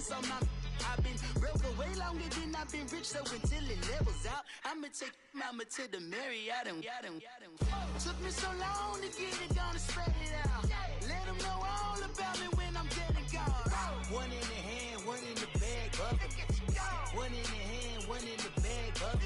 focus on my. I've been broke away longer than I've been rich, so until it levels out, I'ma take mama to the Marriott and took me so long to get it, gonna spread it out. Let them know all about me when I'm dead and gone. One in the hand, one in the bag, bubba. One in the hand, one in the bag, bubba.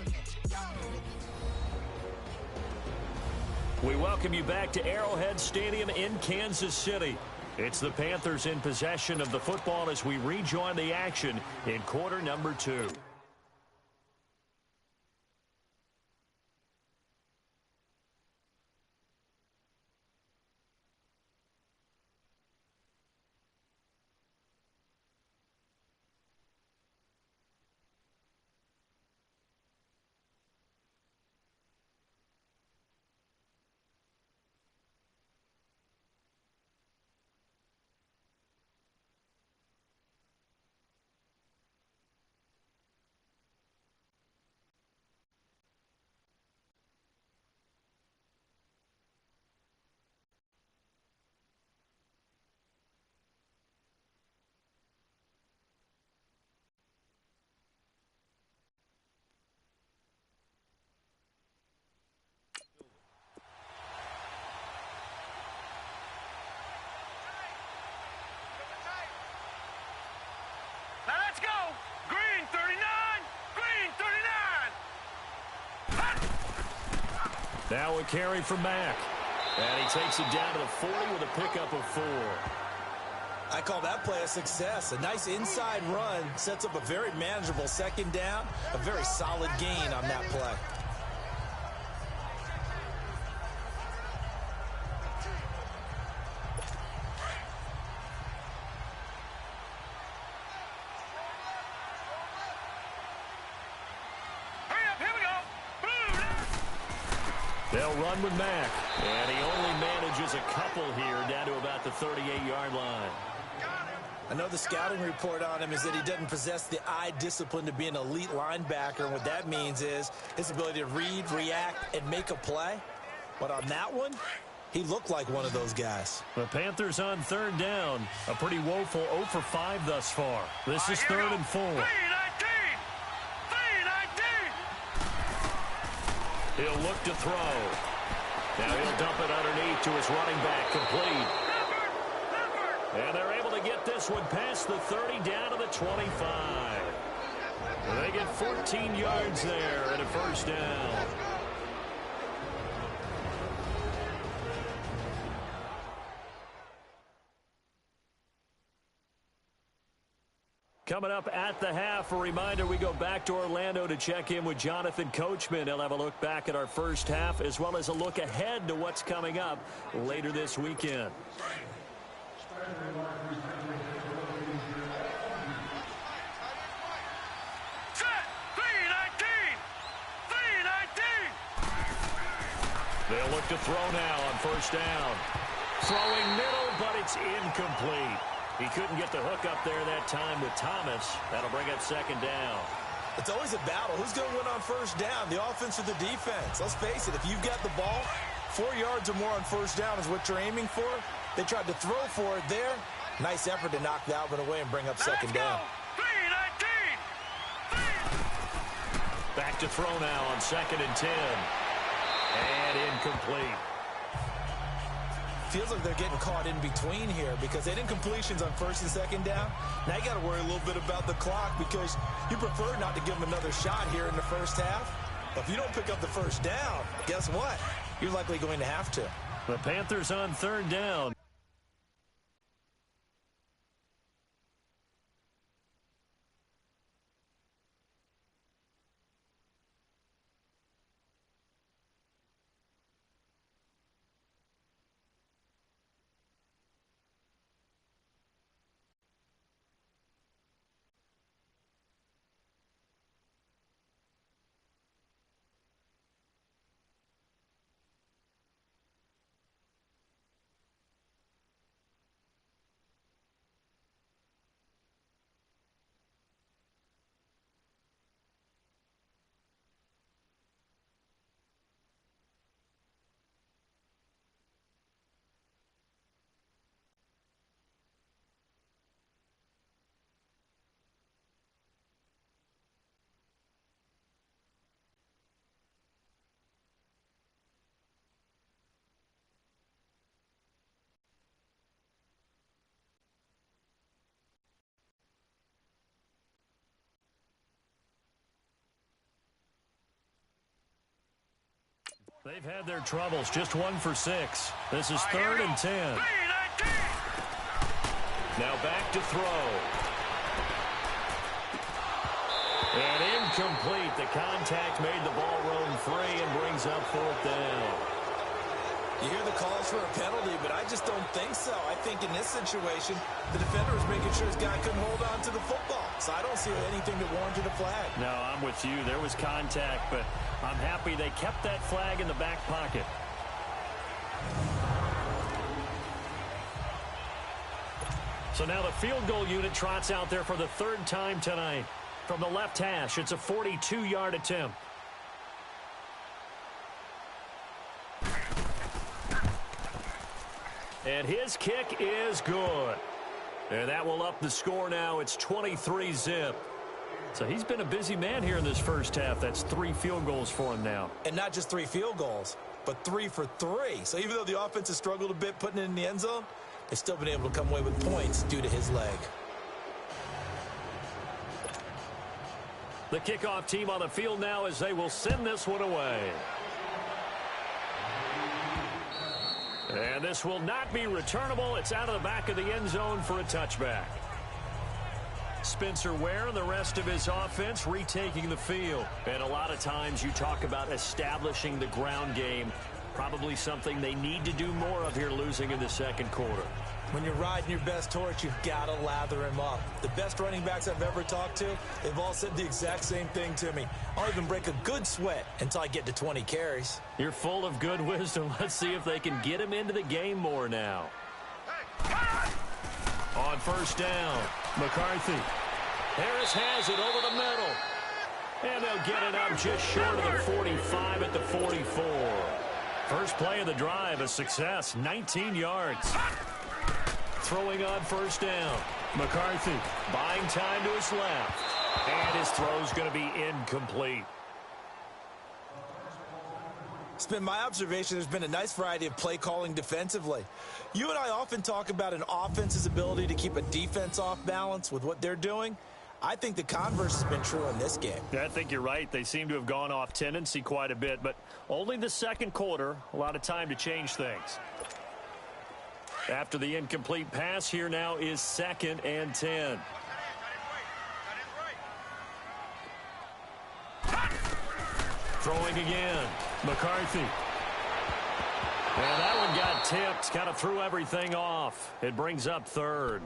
We welcome you back to Arrowhead Stadium in Kansas City. It's the Panthers in possession of the football as we rejoin the action in quarter number 2. Now let's go! Green 39! Green 39! Now a carry from Mack. And he takes it down to the 40 with a pickup of 4. I call that play a success. A nice inside run sets up a very manageable second down. A very solid gain on that play. They'll run with Mack, and he only manages a couple here down to about the 38-yard line. I know the scouting report on him is that he doesn't possess the eye discipline to be an elite linebacker, and what that means is his ability to read, react, and make a play. But on that one, he looked like one of those guys. The Panthers on third down. A pretty woeful 0 for 5 thus far. This is 3rd and 4. He'll look to throw. Now he'll dump it underneath to his running back, complete. And they're able to get this one past the 30 down to the 25. They get 14 yards there and a first down. Coming up at the half, a reminder, we go back to Orlando to check in with Jonathan Coachman. He'll have a look back at our first half as well as a look ahead to what's coming up later this weekend. They'll look to throw now on first down. Throwing middle, but it's incomplete. He couldn't get the hook up there that time with Thomas. That'll bring up second down. It's always a battle. Who's going to win on first down, the offense or the defense? Let's face it, if you've got the ball, 4 yards or more on first down is what you're aiming for. They tried to throw for it there. Nice effort to knock that one away and bring up second down. Back to throw now on 2nd and 10. And incomplete. Feels like they're getting caught in between here because they didn't completions on 1st and 2nd down. Now you got to worry a little bit about the clock because you prefer not to give them another shot here in the first half. But if you don't pick up the first down, guess what? You're likely going to have to. The Panthers on 3rd down. They've had their troubles, just 1 for 6. This is 3rd and 10. Now back to throw. And incomplete. The contact made the ball roam free and brings up 4th down. You hear the calls for a penalty, but I just don't think so. I think in this situation, the defender was making sure his guy couldn't hold on to the football. So I don't see anything that warranted a flag. No, I'm with you. There was contact, but I'm happy they kept that flag in the back pocket. So now the field goal unit trots out there for the 3rd time tonight. From the left hash, it's a 42-yard attempt. And his kick is good. And that will up the score now. It's 23-zip. So he's been a busy man here in this first half. That's 3 field goals for him now. And not just 3 field goals, but 3 for 3. So even though the offense has struggled a bit putting it in the end zone, they've still been able to come away with points due to his leg. The kickoff team on the field now as they will send this one away. And this will not be returnable. It's out of the back of the end zone for a touchback. Spencer Ware and the rest of his offense retaking the field. And a lot of times you talk about establishing the ground game. Probably something they need to do more of here, losing in the second quarter. When you're riding your best torch, you've got to lather him up. The best running backs I've ever talked to, they've all said the exact same thing to me. I'll even break a good sweat until I get to 20 carries. You're full of good wisdom. Let's see if they can get him into the game more now. On 1st down, McCarthy. Harris has it over the middle. And they'll get it up just short of the 45 at the 44. First play of the drive, a success, 19 yards. Throwing on 1st down. McCarthy buying time to his left. And his throw's going to be incomplete. It's been my observation there's been a nice variety of play calling defensively. You and I often talk about an offense's ability to keep a defense off balance with what they're doing. I think the converse has been true in this game. Yeah, I think you're right. They seem to have gone off tendency quite a bit, but only the second quarter, a lot of time to change things. After the incomplete pass, here now is 2nd and 10. Throwing again. McCarthy. And that one got tipped. Kind of threw everything off. It brings up 3rd.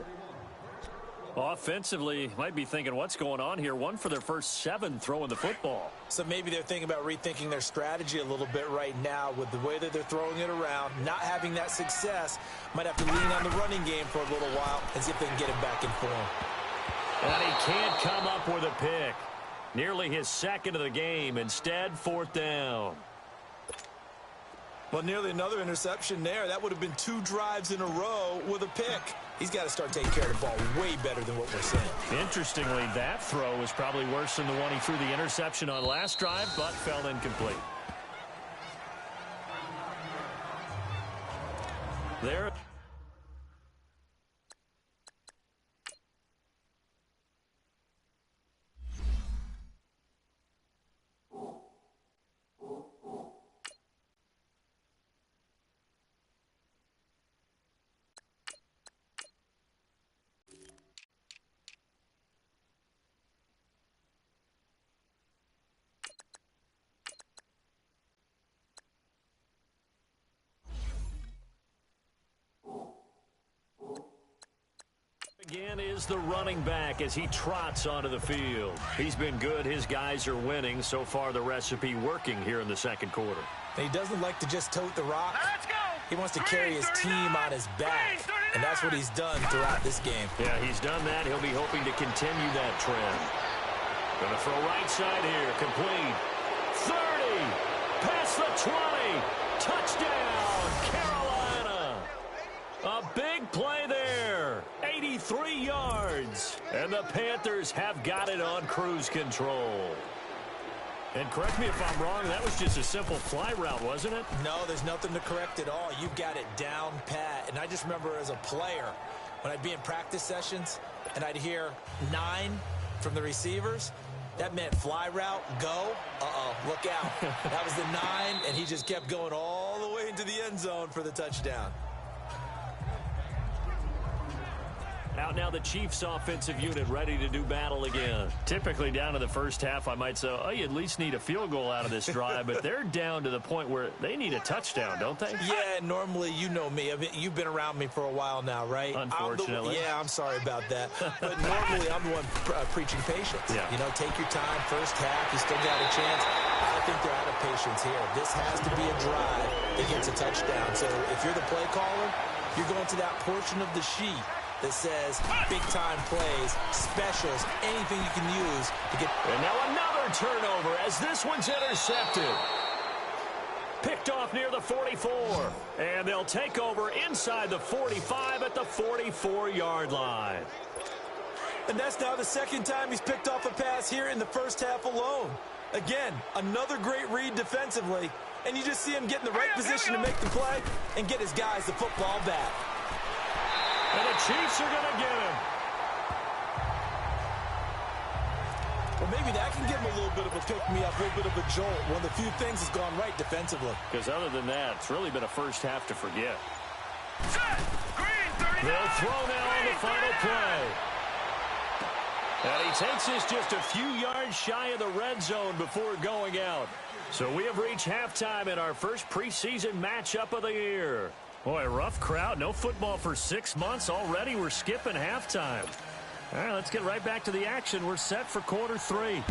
Offensively, might be thinking, what's going on here? 1 for their first 7 throwing the football. So maybe they're thinking about rethinking their strategy a little bit right now with the way that they're throwing it around. Not having that success, might have to lean on the running game for a little while and see if they can get it back in form. And he can't come up with a pick. Nearly his 2nd of the game. Instead, 4th down. Well, nearly another interception there. That would have been 2 drives in a row with a pick. He's got to start taking care of the ball way better than what we're seeing. Interestingly, that throw was probably worse than the one he threw the interception on last drive, but fell incomplete. There. Again is the running back as he trots onto the field. He's been good. His guys are winning. So far, the recipe working here in the second quarter. And he doesn't like to just tote the rock. Let's go. He wants to carry his team on his back. And that's what he's done throughout this game. Yeah, he's done that. He'll be hoping to continue that trend. Going to throw right side here. Complete. 30. Past the 20. Touchdown, Carolina. A big play there. 83 yards. And the Panthers have got it on cruise control. And correct me if I'm wrong, that was just a simple fly route, wasn't it? No, there's nothing to correct at all. You've got it down pat. And I just remember as a player, when I'd be in practice sessions and I'd hear 9 from the receivers, That meant fly route, go. Look out. That was the 9, and he just kept going all the way into the end zone for the touchdown. Out now the Chiefs offensive unit ready to do battle again. Typically down to the first half, I might say, oh, you at least need a field goal out of this drive, but they're down to the point where they need a touchdown, don't they? Yeah, normally, you know me. I mean, you've been around me for a while now, right? Unfortunately. I'm sorry about that. But normally, I'm the one preaching patience. Yeah. You know, take your time, first half, you still got a chance. I think they're out of patience here. This has to be a drive that gets a touchdown. So if you're the play caller, you're going to that portion of the sheet that says big-time plays, specials, anything you can use to get... And now another turnover as this one's intercepted. Picked off near the 44. And they'll take over inside the 45 at the 44-yard line. And that's now the second time he's picked off a pass here in the first half alone. Again, another great read defensively. And you just see him get in the right position to make the play and get his guys the football back. And the Chiefs are going to get him. Well, maybe that can give him a little bit of a pick-me-up, a little bit of a jolt. One of the few things that's gone right defensively. Because other than that, it's really been a first half to forget. Set. Green 39. They'll throw now on the final play. And he takes this just a few yards shy of the red zone before going out. So we have reached halftime in our first preseason matchup of the year. Boy, rough crowd. No football for 6 months. Already we're skipping halftime. All right, let's get right back to the action. We're set for quarter 3.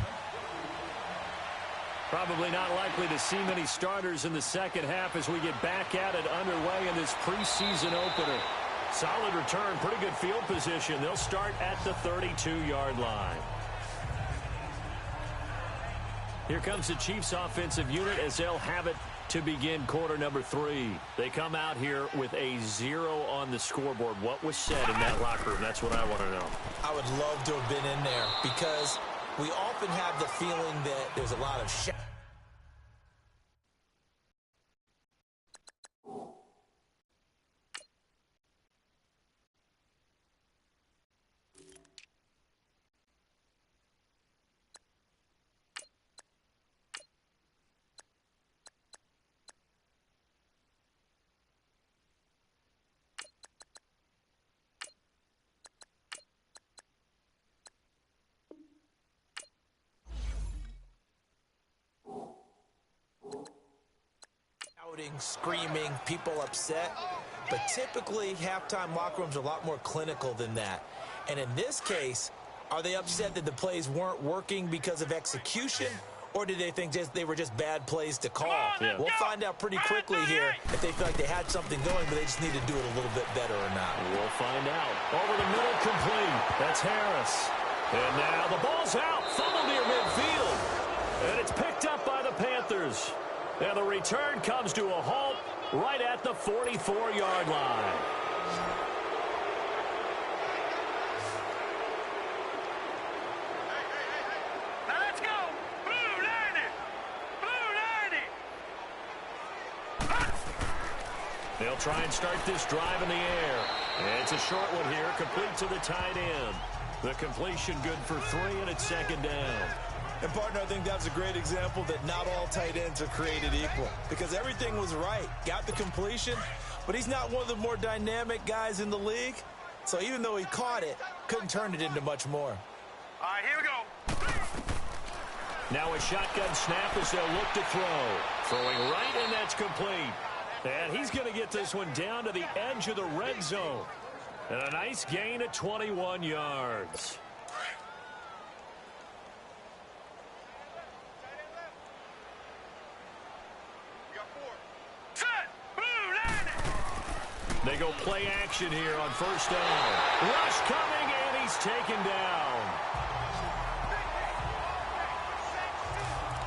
Probably not likely to see many starters in the second half as we get back at it underway in this preseason opener. Solid return, pretty good field position. They'll start at the 32-yard line. Here comes the Chiefs offensive unit as they'll have it to begin quarter number 3. They come out here with a 0 on the scoreboard. What was said in that locker room? That's what I want to know. I would love to have been in there because we often have the feeling that there's a lot of screaming, people upset, but typically halftime locker rooms are a lot more clinical than that. And in this case, are they upset that the plays weren't working because of execution, or did they think they were just bad plays to call? Yeah. We'll find out pretty quickly here if they feel like they had something going, but they just need to do it a little bit better or not. We'll find out. Over the middle, complete. That's Harris. And now the ball's out. Fumble near midfield. And it's picked up by the Panthers. And the return comes to a halt right at the 44-yard line. Now let's go. Blue 90. Blue 90. They'll try and start this drive in the air. And it's a short one here, complete to the tight end. The completion good for 3, and it's second down. And, partner, I think that's a great example that not all tight ends are created equal because everything was right. Got the completion, but he's not one of the more dynamic guys in the league. So even though he caught it, couldn't turn it into much more. All right, here we go. Now a shotgun snap as they'll look to throw. Throwing right, and that's complete. And he's going to get this one down to the edge of the red zone. And a nice gain of 21 yards. They go play action here on first down. Rush coming, and he's taken down.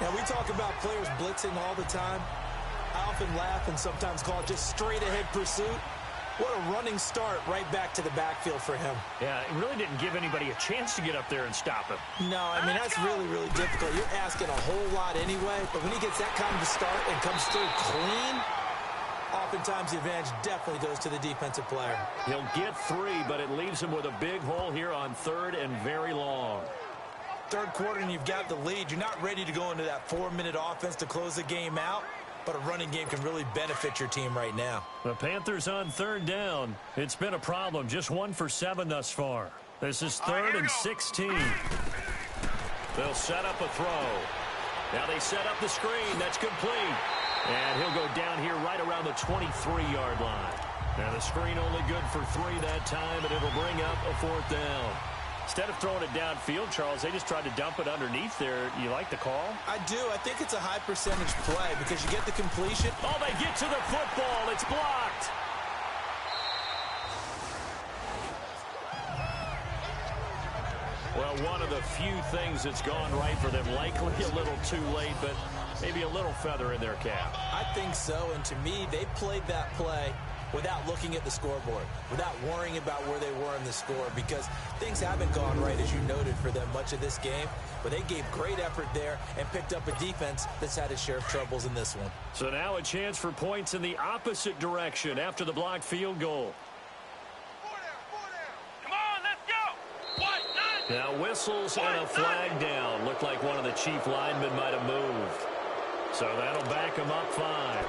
Now, we talk about players blitzing all the time. I often laugh and sometimes call it just straight-ahead pursuit. What a running start right back to the backfield for him. Yeah, it really didn't give anybody a chance to get up there and stop him. No, I mean, that's really, really difficult. You're asking a whole lot anyway, but when he gets that kind of a start and comes through clean, oftentimes the advantage definitely goes to the defensive player. He'll get 3, but it leaves him with a big hole here on 3rd and very long. Third quarter and you've got the lead. You're not ready to go into that 4-minute offense to close the game out, but a running game can really benefit your team right now. The Panthers on third down. It's been a problem. Just 1 for 7 thus far. This is 3rd and 16. They'll set up a throw. Now they set up the screen. That's complete. And he'll go down here right around the 23-yard line. Now the screen only good for 3 that time, and it'll bring up a 4th down. Instead of throwing it downfield, Charles, they just tried to dump it underneath there. You like the call? I do. I think it's a high percentage play because you get the completion. Oh, they get to the football. It's blocked. Well, one of the few things that's gone right for them, likely a little too late, but maybe a little feather in their cap. I think so, and to me, they played that play without looking at the scoreboard, without worrying about where they were in the score, because things haven't gone right, as you noted, for them much of this game. But they gave great effort there and picked up a defense that's had its share of troubles in this one. So now a chance for points in the opposite direction after the blocked field goal. Come on, let's go. Now whistles and a flag down. Looked like one of the chief linemen might have moved. So that'll back him up 5.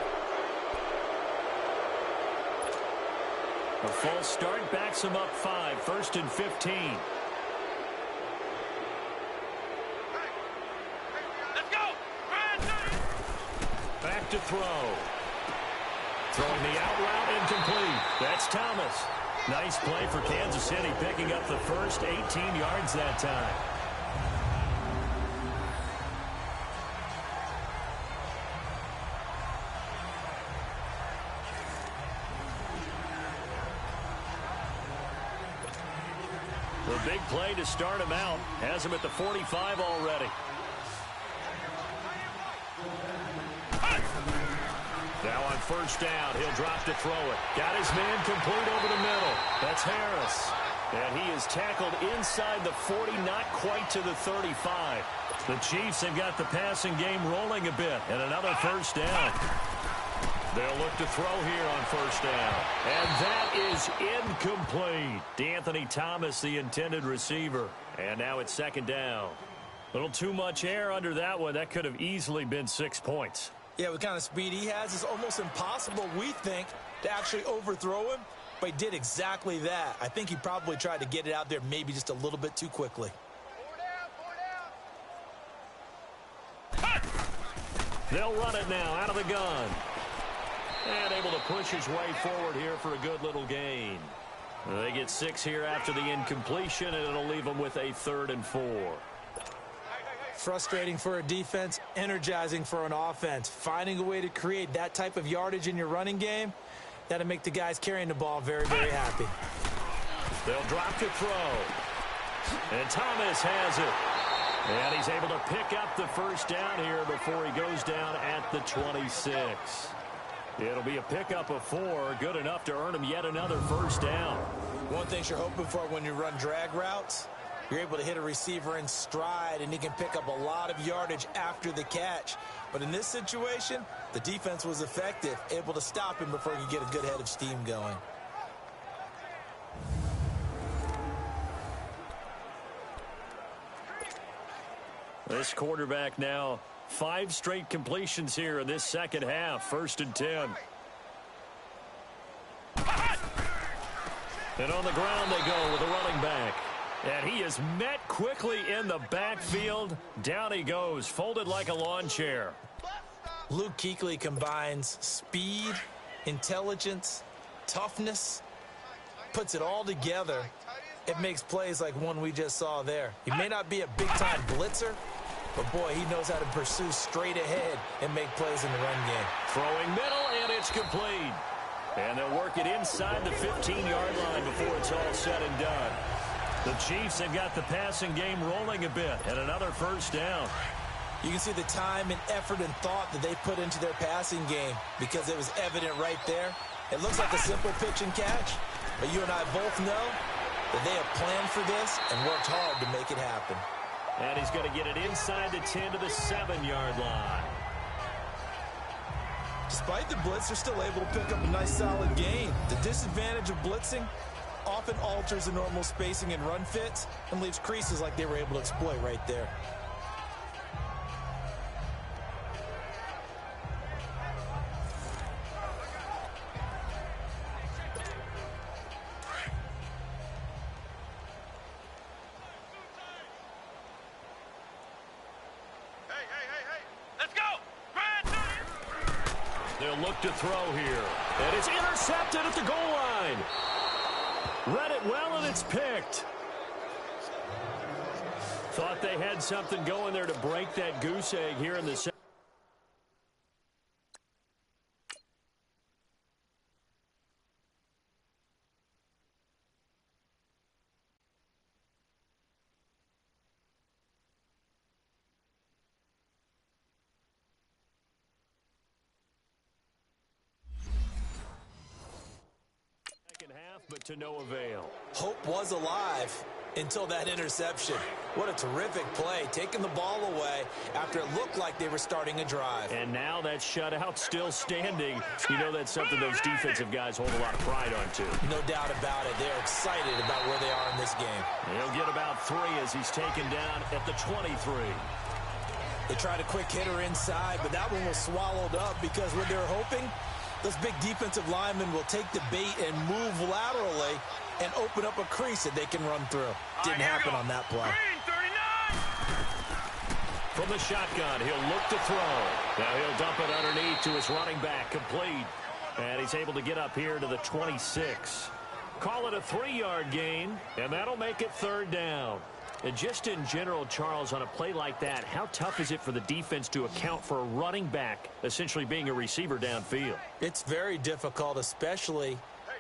A false start backs him up 5. 1st and 15. Let's go. Back to throw. Throwing the out route incomplete. That's Thomas. Nice play for Kansas City, picking up the first 18 yards that time. The big play to start him out. Has him at the 45 already. Now on 1st down, he'll drop to throw it. Got his man complete over the middle. That's Harris. And he is tackled inside the 40, not quite to the 35. The Chiefs have got the passing game rolling a bit. And another 1st down. They'll look to throw here on 1st down. And that is incomplete. D'Anthony Thomas, the intended receiver. And now it's 2nd down. A little too much air under that one. That could have easily been 6 points. Yeah, with the kind of speed he has, it's almost impossible, we think, to actually overthrow him. But he did exactly that. I think he probably tried to get it out there maybe just a little bit too quickly. They'll run it now out of the gun. And able to push his way forward here for a good little gain. They get 6 here after the incompletion, and it'll leave them with a 3rd and 4. Frustrating for a defense, energizing for an offense. Finding a way to create that type of yardage in your running game, that'll make the guys carrying the ball very, very happy. They'll drop to throw. And Thomas has it. And he's able to pick up the 1st down here before he goes down at the 26. It'll be a pickup of 4, good enough to earn him yet another 1st down. One thing you're hoping for when you run drag routes, you're able to hit a receiver in stride, and he can pick up a lot of yardage after the catch. But in this situation, the defense was effective, able to stop him before he could get a good head of steam going. This quarterback now 5 straight completions here in this 2nd half. 1st and 10. And on the ground they go with a running back. And he is met quickly in the backfield. Down he goes, folded like a lawn chair. Luke Kuechly combines speed, intelligence, toughness, puts it all together. It makes plays like one we just saw there. He may not be a big-time blitzer, but, boy, he knows how to pursue straight ahead and make plays in the run game. Throwing middle, and it's complete. And they'll work it inside the 15-yard line before it's all said and done. The Chiefs have got the passing game rolling a bit, and another 1st down. You can see the time and effort and thought that they put into their passing game because it was evident right there. It looks like a simple pitch and catch, but you and I both know that they have planned for this and worked hard to make it happen. And he's going to get it inside the 10 to the 7-yard line. Despite the blitz, they're still able to pick up a nice solid gain. The disadvantage of blitzing, often alters the normal spacing and run fits and leaves creases like they were able to exploit right there. They'll look to throw here. And it's intercepted at the goal line. Read it well, and it's picked. Thought they had something going there to break that goose egg here in the second. But to no avail. Hope was alive until that interception. What a terrific play, taking the ball away after it looked like they were starting a drive. And now that shutout still standing. You know that's something those defensive guys hold a lot of pride on, too. No doubt about it. They're excited about where they are in this game. He'll get about 3 as he's taken down at the 23. They tried a quick hitter inside, but that one was swallowed up because what they were hoping, those big defensive linemen will take the bait and move laterally and open up a crease that they can run through. Didn't happen on that play. From the shotgun, he'll look to throw. Now he'll dump it underneath to his running back, complete. And he's able to get up here to the 26. Call it a 3-yard gain, and that'll make it 3rd down. And just in general, Charles, on a play like that, how tough is it for the defense to account for a running back essentially being a receiver downfield? It's very difficult, especially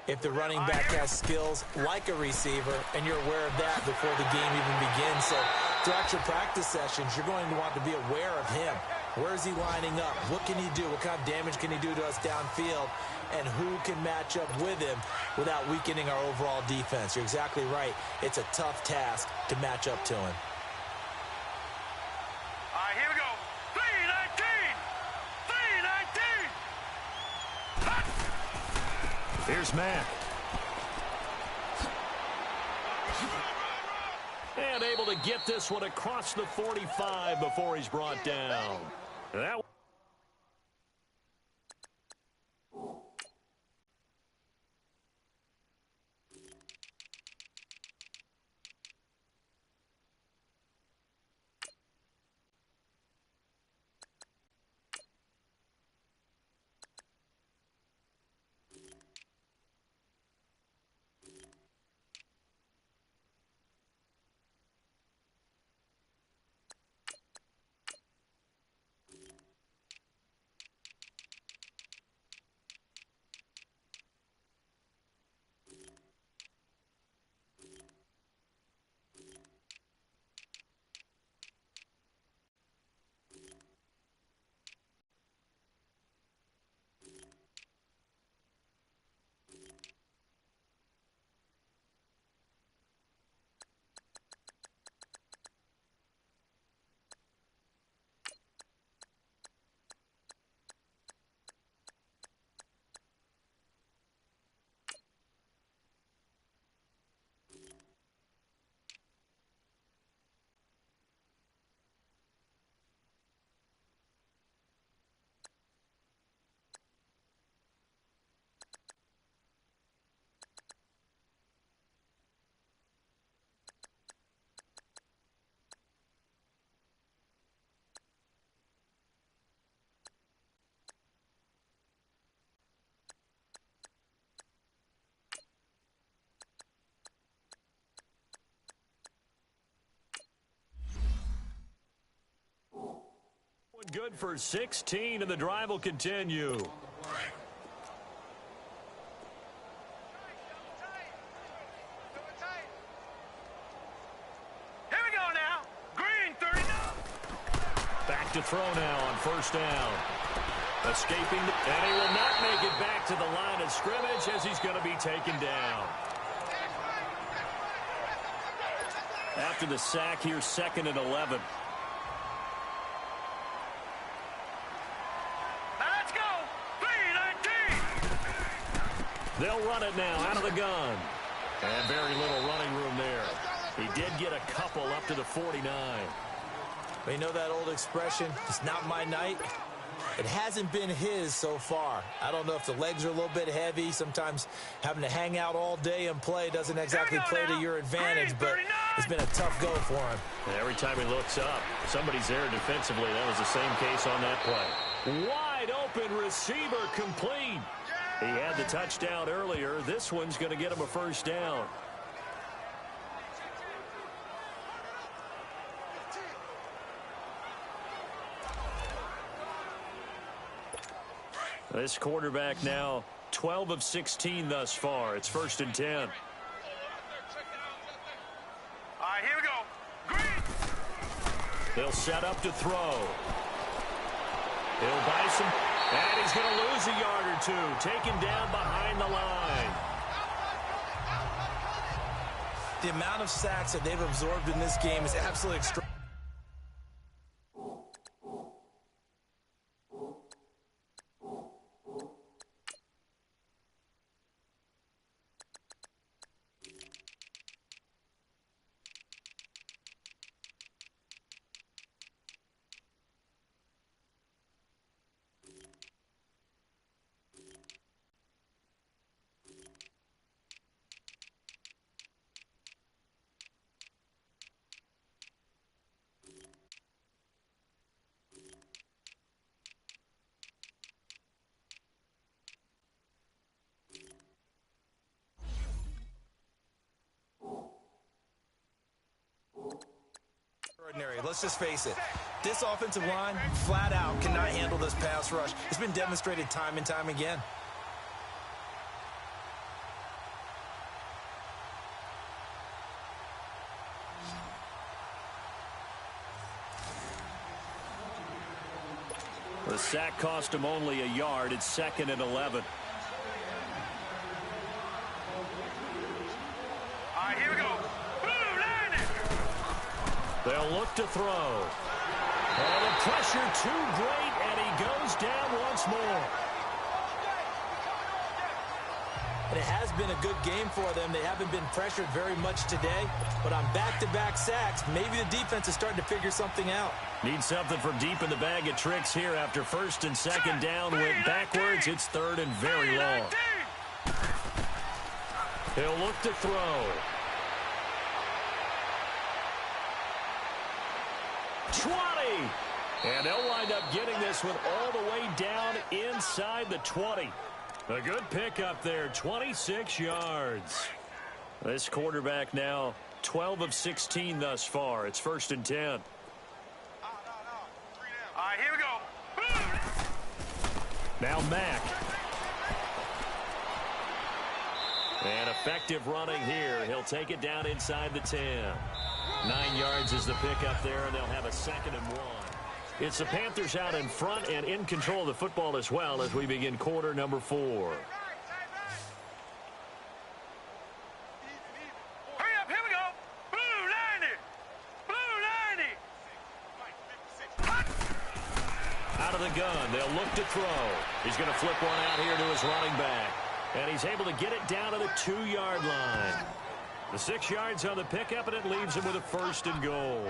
if the running back has skills like a receiver, and you're aware of that before the game even begins. So throughout your practice sessions, you're going to want to be aware of him. Where is he lining up? What can he do? What kind of damage can he do to us downfield? And who can match up with him without weakening our overall defense? You're exactly right. It's a tough task to match up to him. All right, here we go. 3-19. 3-19. Here's Mack. And able to get this one across the 45 before he's brought down. That good for 16, and the drive will continue. Here we go now. Green, 39. Back to throw now on 1st down. Escaping, and he will not make it back to the line of scrimmage as he's going to be taken down. After the sack here, 2nd and 11. Let's go. 3-19. They'll run it now out of the gun. And very little running room there. He did get a couple up to the 49. But you know that old expression, it's not my night? It hasn't been his so far. I don't know if the legs are a little bit heavy. Sometimes having to hang out all day and play doesn't exactly play to your advantage, but it's been a tough go for him. And every time he looks up, somebody's there defensively. That was the same case on that play. Wide open receiver complete. He had the touchdown earlier. This one's going to get him a first down. This quarterback now 12 of 16 thus far. It's 1st and 10. All right, here we go. Green. They'll set up to throw. He'll buy some, and he's going to lose a yard or two. Taken down behind the line. The amount of sacks that they've absorbed in this game is absolutely extraordinary. Let's just face it. This offensive line, flat out, cannot handle this pass rush. It's been demonstrated time and time again. The sack cost him only a yard. It's 2nd and 11. All right, here we go. Blue line. They'll look to throw. And the pressure too great, and he goes down once more. And it has been a good game for them. They haven't been pressured very much today, but on back-to-back sacks, maybe the defense is starting to figure something out. Need something from deep in the bag of tricks here after 1st and 2nd down. Went backwards. It's 3rd and very long. He'll look to throw. 20. And they'll wind up getting this one all the way down inside the 20. A good pickup there, 26 yards. This quarterback now 12 of 16 thus far. It's 1st and 10. All right, here we go. Now Mack. And effective running here. He'll take it down inside the 10. 9 yards is the pickup there, and they'll have a 2nd and 1. It's the Panthers out in front and in control of the football as well as we begin quarter number 4. Hurry up, here we go. Blue 90. Out of the gun, they'll look to throw. He's going to flip one out here to his running back. And he's able to get it down to the 2-yard line. The 6 yards on the pickup, and it leaves him with a 1st and goal.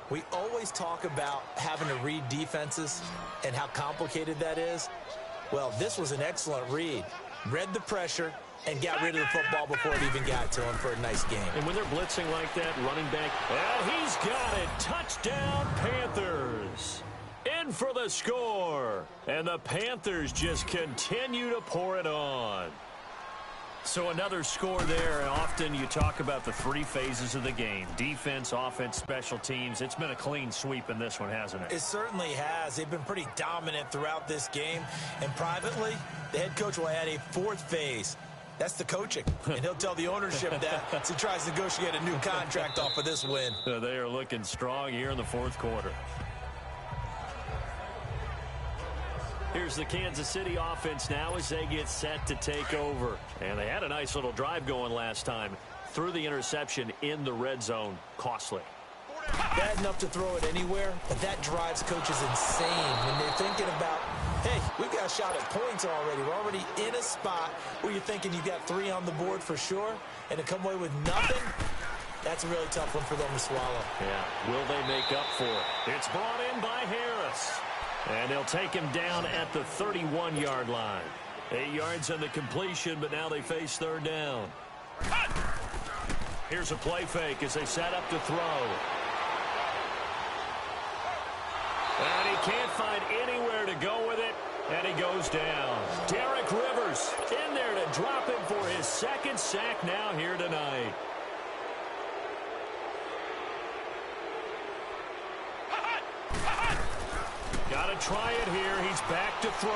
We always talk about having to read defenses and how complicated that is. Well, this was an excellent read. Read the pressure and got rid of the football before it even got to him for a nice game. And when they're blitzing like that, running back, and he's got it. Touchdown, Panthers. In for the score. And the Panthers just continue to pour it on. So another score there. Often you talk about the 3 phases of the game. Defense, offense, special teams. It's been a clean sweep in this one, hasn't it? It certainly has. They've been pretty dominant throughout this game. And privately, the head coach will add a 4th phase. That's the coaching. And he'll tell the ownership that as he tries to negotiate a new contract off of this win. They are looking strong here in the 4th quarter. Here's the Kansas City offense now as they get set to take over. And they had a nice little drive going last time. Threw the interception in the red zone. Costly. Bad enough to throw it anywhere, but that drives coaches insane when they're thinking about Hey, we've got a shot at points already. We're already in a spot where you're thinking you've got 3 on the board for sure, and to come away with nothing, that's a really tough one for them to swallow. Yeah, will they make up for it? It's brought in by Harris. And they'll take him down at the 31-yard line. 8 yards on the completion, but now they face third down. Here's a play fake as they set up to throw. And he can't find anywhere to go with it, and he goes down. Derek Rivers in there to drop him for his 2nd sack now here tonight. Got to try it here. He's back to throw.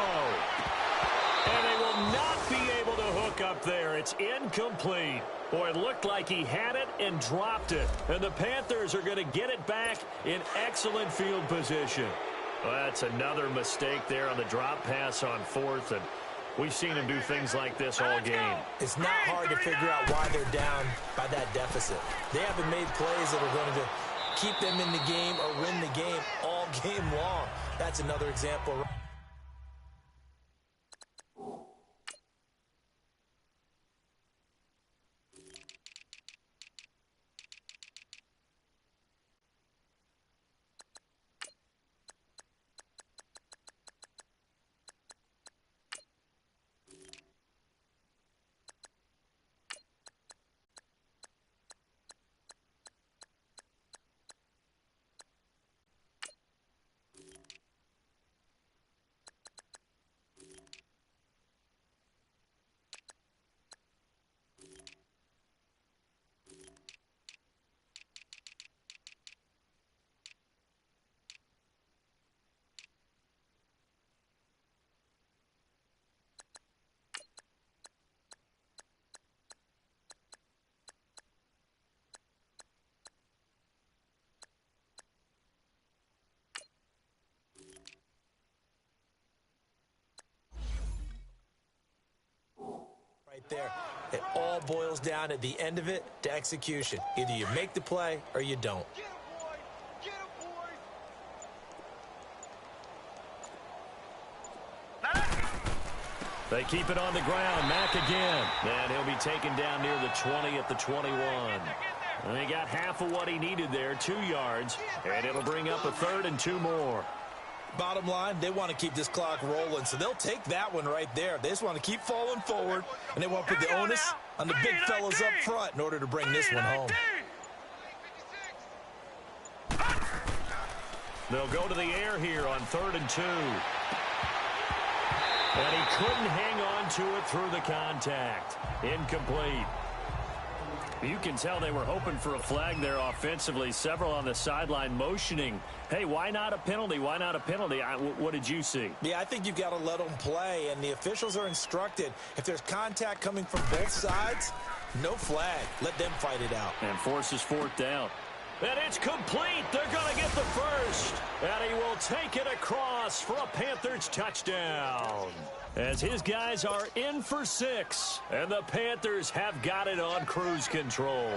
And they will not be able to hook up there. It's incomplete. Boy, it looked like he had it and dropped it. And the Panthers are going to get it back in excellent field position. Well, that's another mistake there on the drop pass on 4th. And we've seen him do things like this all game. It's not hard to figure out why they're down by that deficit. They haven't made plays that are going to keep them in the game or win the game all game long. That's another example. Right there. It all boils down at the end of it to execution. Either you make the play or you don't. They keep it on the ground. Mack again. And he'll be taken down near the 20 at the 21. And he got half of what he needed there, 2 yards. And it'll bring up a 3rd and 2 more. Bottom line, they want to keep this clock rolling, so they'll take that one right there. They just want to keep falling forward, and they want to put the onus on the big fellas up front in order to bring this one home. They'll go to the air here on 3rd and 2. And he couldn't hang on to it through the contact. Incomplete. You can tell they were hoping for a flag there offensively. Several on the sideline motioning, hey, why not a penalty? Why not a penalty? What did you see? Yeah, I think you've got to let them play, and the officials are instructed. If there's contact coming from both sides, no flag. Let them fight it out. And forces 4th down. And it's complete. They're going to get the first. And he will take it across for a Panthers touchdown. As his guys are in for 6. And the Panthers have got it on cruise control.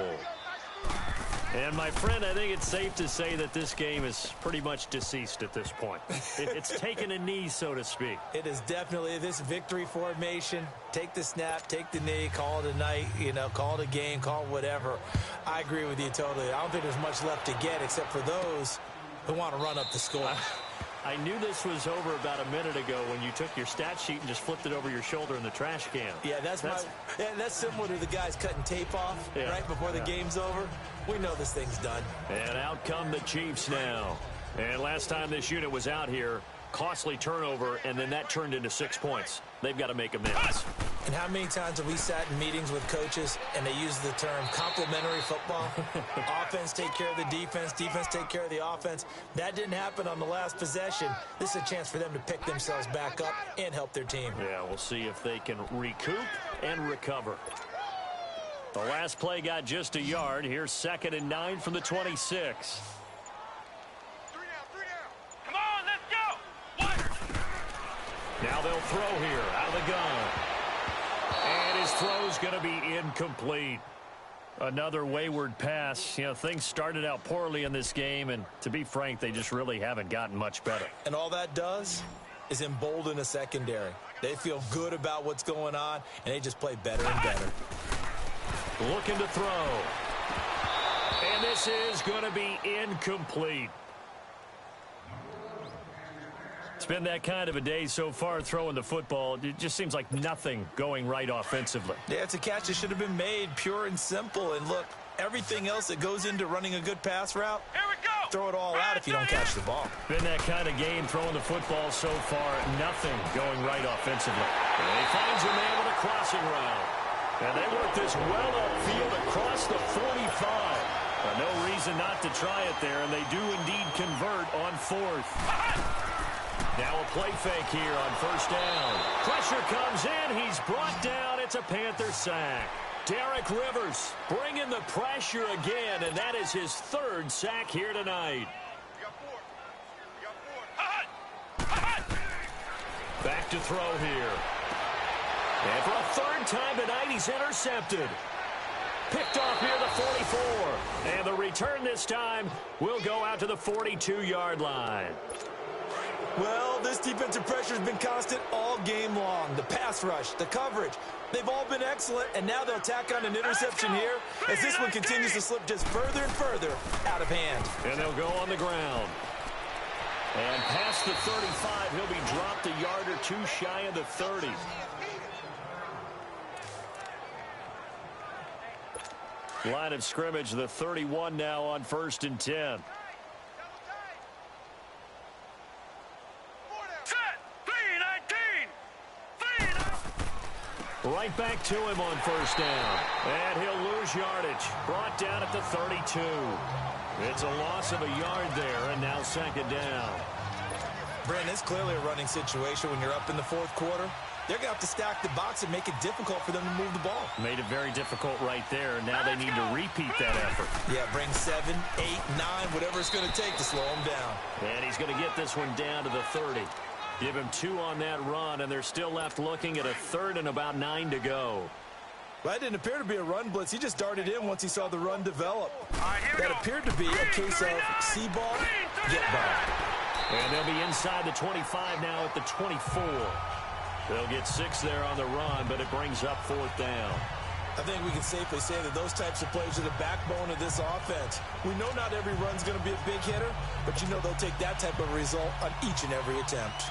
And, my friend, I think it's safe to say that this game is pretty much deceased at this point. It's taken a knee, so to speak. It is definitely this victory formation. Take the snap, take the knee, call it a night, call it a game, call it whatever. I agree with you totally. I don't think there's much left to get except for those who want to run up the score. I knew this was over about a minute ago when you took your stat sheet and just flipped it over your shoulder in the trash can. Yeah, that's similar to the guys cutting tape off right before the game's over. We know this thing's done. And out come the Chiefs now. And last time this unit was out here, costly turnover, and then that turned into 6 points. They've got to make amends. And how many times have we sat in meetings with coaches and they use the term complementary football? Offense take care of the defense, defense take care of the offense. That didn't happen on the last possession. This is a chance for them to pick themselves back up and help their team. Yeah, we'll see if they can recoup and recover. The last play got just a yard. Here's 2nd and 9 from the 26. Come on, let's go. Now they'll throw here out of the gun. And his throw's going to be incomplete. Another wayward pass. Things started out poorly in this game, and to be frank, they just really haven't gotten much better. And all that does, is embolden a secondary. They feel good about what's going on, and they just play better and better. Looking to throw. And this is going to be incomplete. It's been that kind of a day so far throwing the football. It just seems like nothing going right offensively. Yeah, it's a catch that should have been made, pure and simple. And look, everything else that goes into running a good pass route, Here we go. throw it all out if you don't catch the ball. Been that kind of game throwing the football so far. Nothing going right offensively. And he finds a man with a crossing route. And they work this well upfield across the 45. No reason not to try it there, and they do indeed convert on fourth. Now a play fake here on first down. Pressure comes in. He's brought down. It's a Panther sack. Derek Rivers bringing the pressure again, and that is his third sack here tonight. Back to throw here. And for a third time tonight, he's intercepted. Picked off near the 44. And the return this time will go out to the 42-yard line. Well, this defensive pressure has been constant all game long. The pass rush, the coverage, they've all been excellent, and now they'll tack on an interception here as this one continues to slip just further and further out of hand. And they'll go on the ground. And past the 35, he'll be dropped a yard or two shy of the 30. Line of scrimmage, the 31 now on 1st and 10. Right back to him on first down. And he'll lose yardage. Brought down at the 32. It's a loss of a yard there, and now second down. Brandon, it's clearly a running situation when you're up in the fourth quarter. They're going to have to stack the box and make it difficult for them to move the ball. Made it very difficult right there. Now they need to repeat that effort. Yeah, bring 7, 8, 9, whatever it's going to take to slow him down. And he's going to get this one down to the 30. Give him 2 on that run, and they're still left looking at a third and about 9 to go. Well, that didn't appear to be a run blitz. He just darted in once he saw the run develop. That appeared to be a case of see ball, get ball. And they'll be inside the 25 now at the 24. They'll get 6 there on the run, but it brings up 4th down. I think we can safely say that those types of plays are the backbone of this offense. We know not every run's going to be a big hitter, but you know they'll take that type of result on each and every attempt.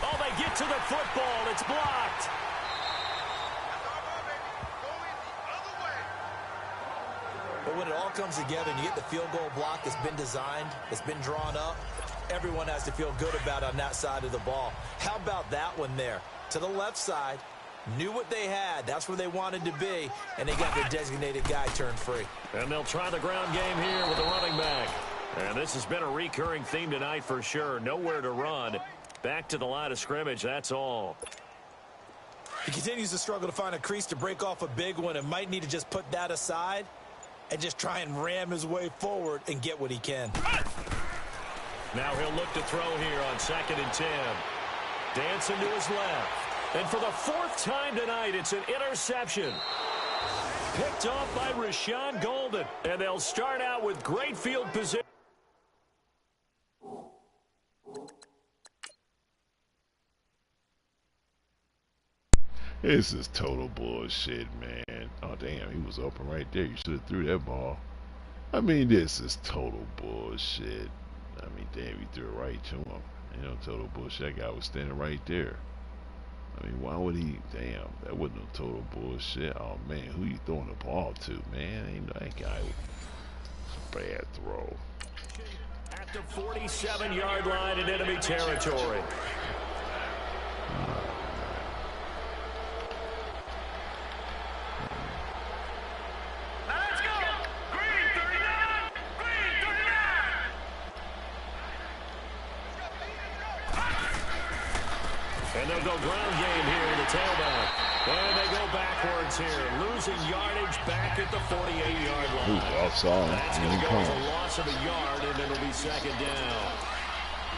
Oh, they get to the football. It's blocked. But when it all comes together and you get the field goal block that's been designed, that's been drawn up, everyone has to feel good about it on that side of the ball. How about that one there? To the left side, knew what they had. That's where they wanted to be, and they got their designated guy turned free. And they'll try the ground game here with the running back. And this has been a recurring theme tonight for sure. Nowhere to run. Back to the line of scrimmage, that's all. He continues to struggle to find a crease to break off a big one and might need to just put that aside and just try and ram his way forward and get what he can. Now he'll look to throw here on 2nd and 10. Dancing to his left. And for the 4th time tonight, it's an interception. Picked off by Rashawn Golden. And they'll start out with great field position. This is total bullshit, man. Oh, damn, he was open right there. You should have threw that ball. I mean, this is total bullshit. I mean, damn, he threw it right to him. You know, total bullshit. That guy was standing right there. I mean, why would he? Damn, that wasn't no total bullshit. Oh, man, who you throwing the ball to, man? Ain't that guy. It's a bad throw. At the 47-yard line in enemy territory. And they'll go ground game here in the tailback. And they go backwards here, losing yardage back at the 48-yard line. That's going to go as a loss of a yard, and it'll be 2nd down.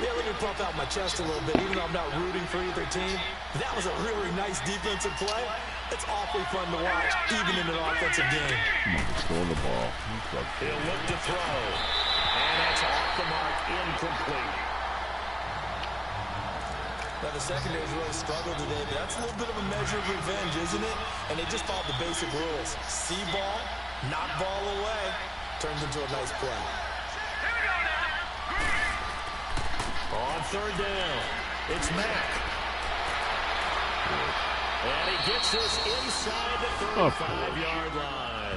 Yeah, let me pump out my chest a little bit, even though I'm not rooting for either team. That was a really nice defensive play. It's awfully fun to watch, even in an offensive game. He's throwing the ball. He'll look to throw. And that's off the mark, incomplete. Now, the secondary's really struggled today, but that's a little bit of a measure of revenge, isn't it? And they just followed the basic rules. See ball, knock ball away, turns into a nice play. On third down, it's Mack. And he gets this inside the 35-yard line.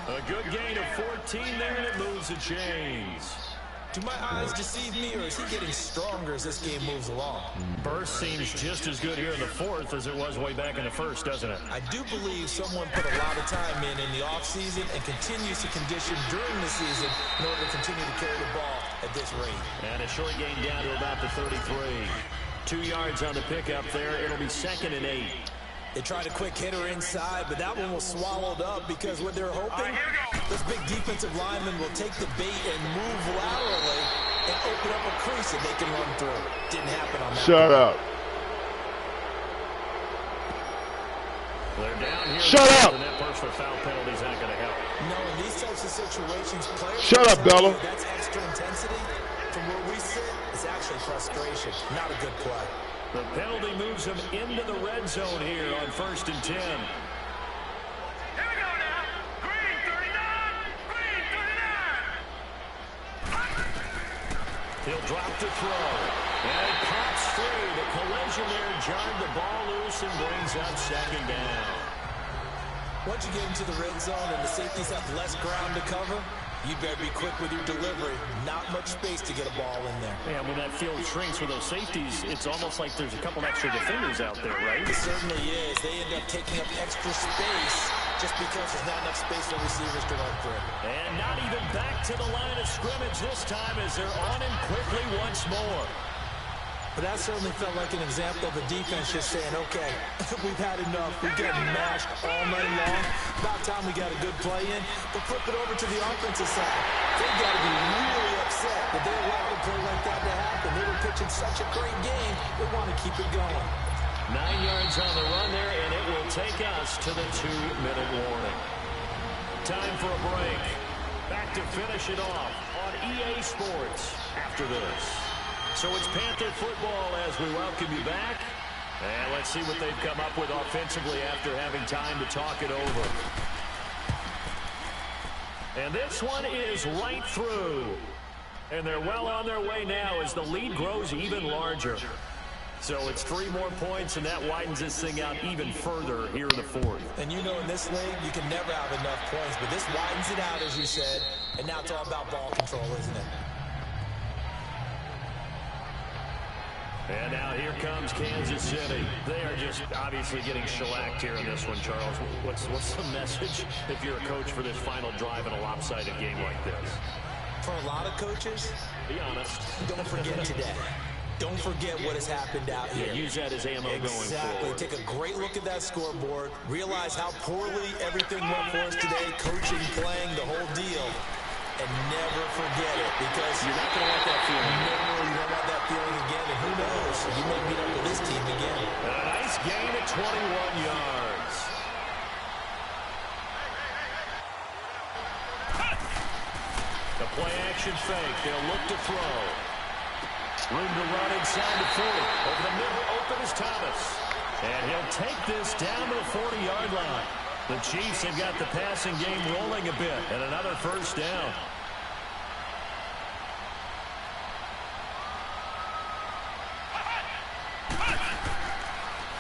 A good gain of 14 there, and it moves the chains. Do my eyes deceive me, or is he getting stronger as this game moves along? Burst seems just as good here in the fourth as it was way back in the first, doesn't it? I do believe someone put a lot of time in the offseason and continues to condition during the season in order to continue to carry the ball at this rate. And a short gain down to about the 33. 2 yards on the pickup there. It'll be 2nd and 8. They tried a quick hitter inside, but that one was swallowed up because what they're hoping, this big defensive lineman will take the bait and move laterally and open up a crease that they can run through. Didn't happen on that. Shut up. They're down here. Shut up. And that personal foul penalty is not going to help. No, in these types of situations, players... Shut up, Bella. That's extra intensity. From where we sit, it's actually frustration. Not a good play. The penalty moves him into the red zone here on 1st and 10. Here we go now. Green 39. Green 39. He'll drop to throw. And it pops through. The collision there jarred the ball loose and brings up 2nd down. Once you get into the red zone and the safeties have less ground to cover, you better be quick with your delivery. Not much space to get a ball in there. Yeah, when that field shrinks with those safeties, it's almost like there's a couple extra defenders out there, right? It certainly is. They end up taking up extra space just because there's not enough space for receivers to run through. And not even back to the line of scrimmage this time as they're on him quickly once more. But that certainly felt like an example of the defense just saying, okay, we've had enough. We've gotten mashed all night long. About time we got a good play in. But flip it over to the offensive side. They've got to be really upset that they allowed a play like that to happen. They were pitching such a great game. They want to keep it going. 9 yards on the run there, and it will take us to the 2-minute warning. Time for a break. Back to finish it off on EA Sports after this. So it's Panther football as we welcome you back. And let's see what they've come up with offensively after having time to talk it over. And this one is right through. And they're well on their way now as the lead grows even larger. So it's 3 more points, and that widens this thing out even further here in the fourth. And you know in this league, you can never have enough points, but this widens it out, as you said. And now it's all about ball control, isn't it? And now here comes Kansas City. They are just obviously getting shellacked here in this one, Charles. What's the message if you're a coach for this final drive in a lopsided game like this? For a lot of coaches, be honest. Don't forget today. Don't forget what has happened out here. Yeah, use that as ammo going forward. Exactly. Take a great look at that scoreboard. Realize how poorly everything went for us today. Coaching, playing, the whole deal. And never forget it, because you're not going to want that feeling. No, you don't want that feeling again. And who knows? You may meet up with this team again. And a nice gain at 21 yards. The play-action fake. They'll look to throw. Room to run inside the 40. Over the middle, open is Thomas. And he'll take this down to the 40-yard line. The Chiefs have got the passing game rolling a bit. And another first down.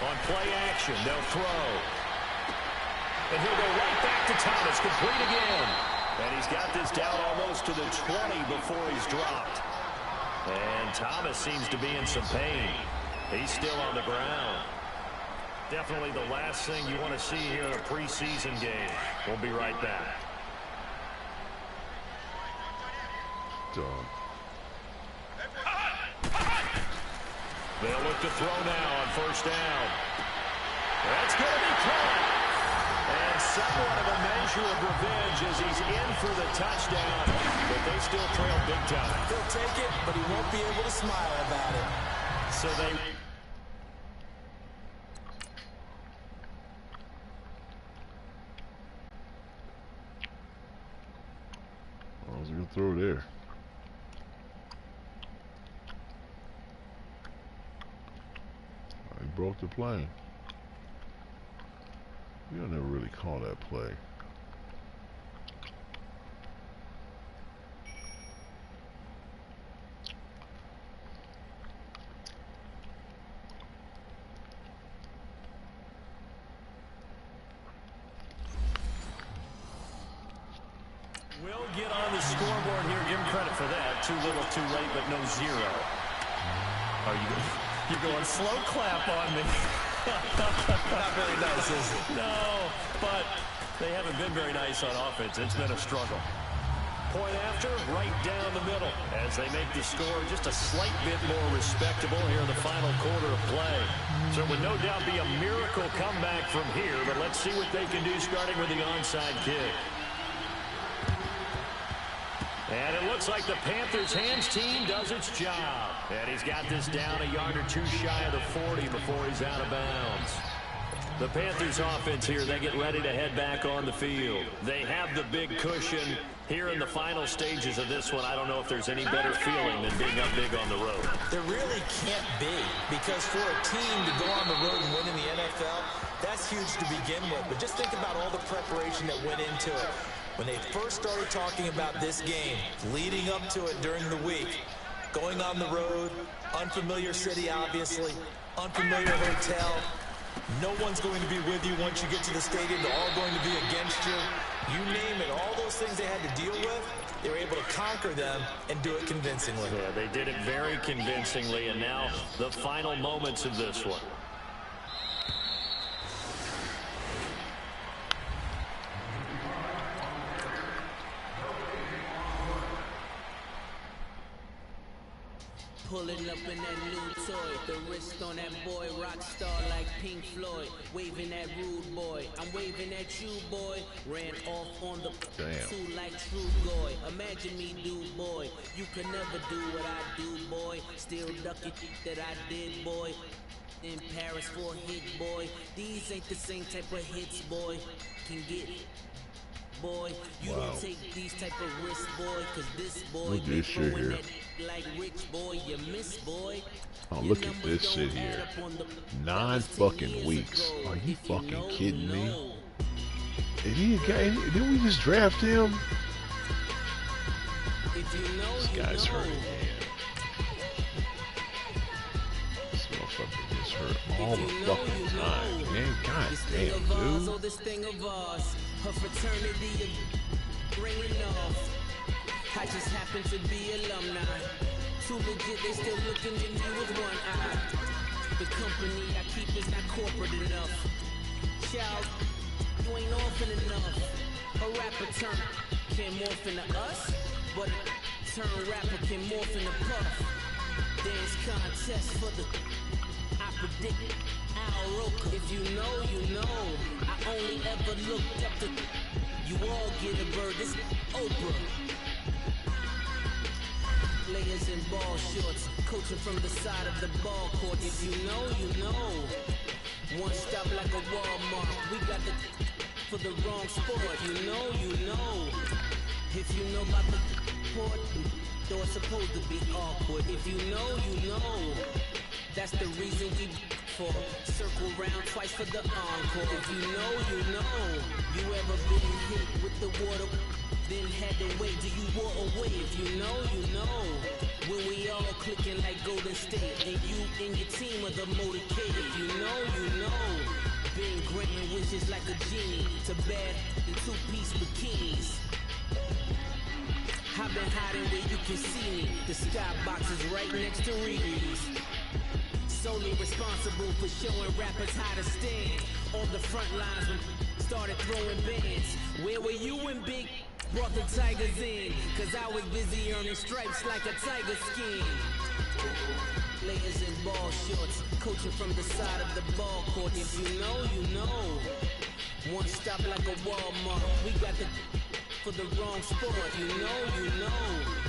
On play action, they'll throw. And he'll go right back to Thomas, complete again. And he's got this down almost to the 20 before he's dropped. And Thomas seems to be in some pain. He's still on the ground. Definitely the last thing you want to see here in a preseason game. We'll be right back. They'll look to throw now on first down. That's going to be caught. And somewhat of a measure of revenge as he's in for the touchdown. But they still trail big time. He'll take it, but he won't be able to smile about it. So they... throw there. He broke the plane. You don't ever really call that play. Will get on the scoreboard here. Give him credit for that. Too little, too late, but no zero. Are you're going slow clap on me? Not very nice, is it? No, but they haven't been very nice on offense. It's been a struggle. Point after, right down the middle as they make the score just a slight bit more respectable here in the final quarter of play. So it would no doubt be a miracle comeback from here, but let's see what they can do starting with the onside kick. And it looks like the Panthers' hands team does its job. And he's got this down a yard or two shy of the 40 before he's out of bounds. The Panthers' offense here, they get ready to head back on the field. They have the big cushion here in the final stages of this one. I don't know if there's any better feeling than being up big on the road. There really can't be, because for a team to go on the road and win in the NFL, that's huge to begin with. But just think about all the preparation that went into it. When they first started talking about this game, leading up to it during the week, going on the road, unfamiliar city, obviously, unfamiliar hotel. No one's going to be with you once you get to the stadium. They're all going to be against you. You name it, all those things they had to deal with, they were able to conquer them and do it convincingly. Yeah, they did it very convincingly, and now the final moments of this one. Pulling up in that new toy, the wrist on that boy, rock star like Pink Floyd, waving that rude boy, I'm waving at you boy, ran off on the two like true boy, imagine me do boy, you can never do what I do boy, still ducking that I did boy, in Paris for a hit boy, these ain't the same type of hits boy, can get it. Boy, you don't take these type of risks, boy, cause this boy this shit here. Like rich boy, you miss boy. Oh, look at this shit here. 9 fucking weeks. Are you fucking kidding me? And he got, didn't we just draft him? This guy's hurt again. This motherfucker gets hurt all the fucking time, man. God damn, dude. This thing of ours, her fraternity ringing off. I just happen to be alumni. Too legit, they still looking at me with one eye. The company I keep is not corporate enough. Child, you ain't often enough. A rapper turn can morph into us, but a turn rapper can morph into puff. Dance contest for the I predict Al Roker. If you know, you know. I only ever looked up to you all get a bird. This Oprah. Players in ball shorts, coaching from the side of the ball court. If you know, you know. One stop like a Walmart. We got the for the wrong sport. You know. If you know about the port, though it's supposed to be awkward. If you know, you know. That's the reason we for circle round twice for the encore. If you know, you know. You ever been hit with the water? Then had to wait till you wore away. If you know, you know. When we all clicking like Golden State, and you and your team are the motorcade. If you know, you know. Been granting wishes like a genie to bad in 2-piece bikinis. I've been hiding where you can see me. The skybox is right next to Riri's. Solely responsible for showing rappers how to stand on the front lines when started throwing bands. Where were you when Big brought the Tigers in? Cause I was busy earning stripes like a tiger skin. Players in ball shorts, coaching from the side of the ball court. If you know, you know. One stop like a Walmart. We got the for the wrong sport. You know, you know.